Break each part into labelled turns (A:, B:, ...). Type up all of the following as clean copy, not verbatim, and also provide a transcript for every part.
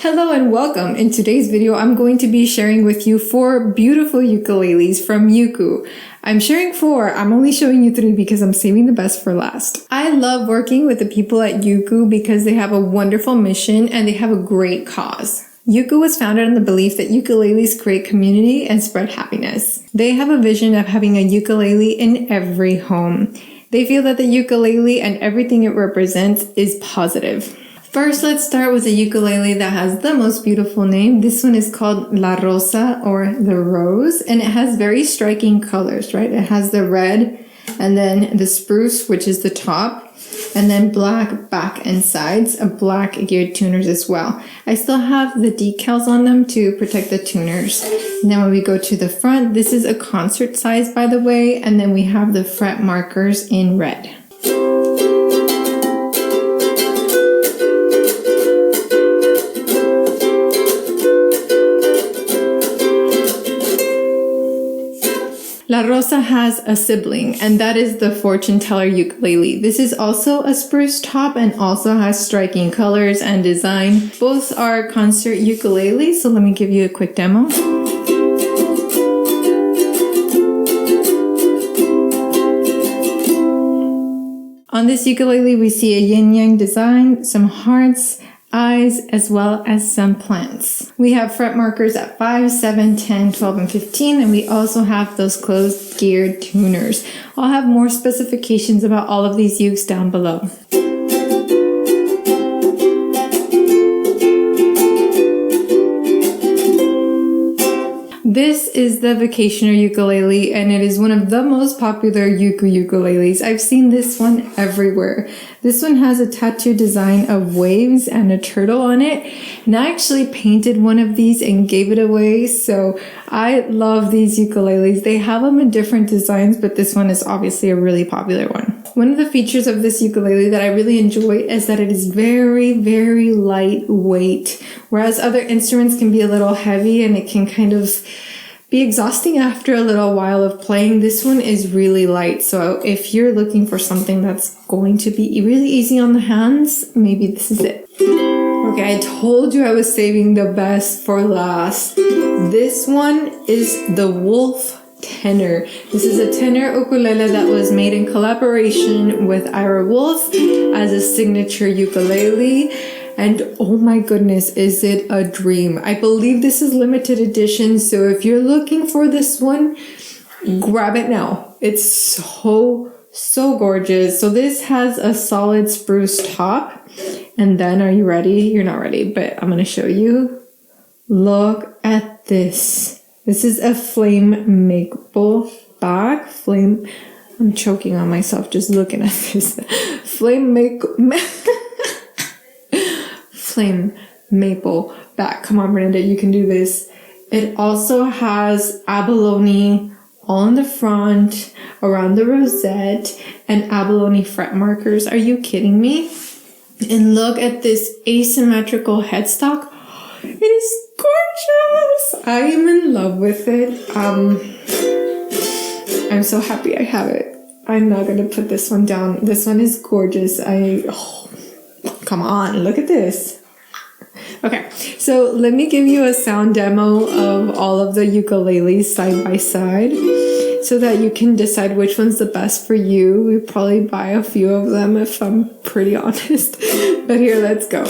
A: Hello and welcome. In today's video, I'm going to be sharing with you 4 beautiful ukuleles from Uku. I'm sharing 4. I'm only showing you 3 because I'm saving the best for last. I love working with the people at Uku because they have a wonderful mission and they have a great cause. Uku was founded on the belief that ukuleles create community and spread happiness. They have a vision of having a ukulele in every home. They feel that the ukulele and everything it represents is positive. First, let's start with a ukulele that has the most beautiful name. This one is called La Rosa, or the Rose, and it has very striking colors, right? It has the red and then the spruce, which is the top, and then black back and sides, black geared tuners as well. I still have the decals on them to protect the tuners. And then when we go to the front, this is a concert size, by the way, and then we have the fret markers in red. La Rosa has a sibling, and that is the fortune teller ukulele. This is also a spruce top and also has striking colors and design. Both are concert ukuleles, so let me give you a quick demo. On this ukulele, we see a yin-yang design, some hearts, eyes, as well as some plants. We have fret markers at 5, 7, 10, 12, and 15, and we also have those closed geared tuners. I'll have more specifications about all of these ukes down below. This is the Vacationer ukulele, and it is one of the most popular Uku ukuleles. I've seen this one everywhere. This one has a tattoo design of waves and a turtle on it, and I actually painted one of these and gave it away, so I love these ukuleles. They have them in different designs, but this one is obviously a really popular one. One of the features of this ukulele that I really enjoy is that it is very, very lightweight, whereas other instruments can be a little heavy and it can kind of be exhausting after a little while of playing. This one is really light, so if you're looking for something that's going to be really easy on the hands, maybe this is it. Okay, I told you I was saving the best for last. This one is the Wolf Tenor. This is a tenor ukulele that was made in collaboration with Ira Wolf as a signature ukulele. And oh my goodness, is it a dream. I believe this is limited edition, so if you're looking for this one, grab it now. It's so gorgeous. So this has a solid spruce top, and then, are you ready? You're not ready, but I'm gonna show you. Look at this. This is a flame maple back. I'm choking on myself just looking at this. Flame maple back. Come on, Brenda, you can do this. It also has abalone all in the front, around the rosette, and abalone fret markers. Are you kidding me? And look at this asymmetrical headstock. It is gorgeous. I am in love with it. I'm so happy I have it. I'm not gonna put this one down. This one is gorgeous. Come on, look at this. Okay, so let me give you a sound demo of all of the ukuleles side by side so that you can decide which one's the best for you. We probably buy a few of them if I'm pretty honest. But here, let's go.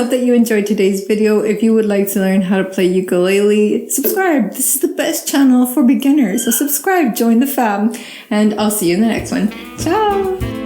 A: hope that you enjoyed today's video. If you would like to learn how to play ukulele, subscribe. This is the best channel for beginners. So subscribe, join the fam, and I'll see you in the next one. Ciao!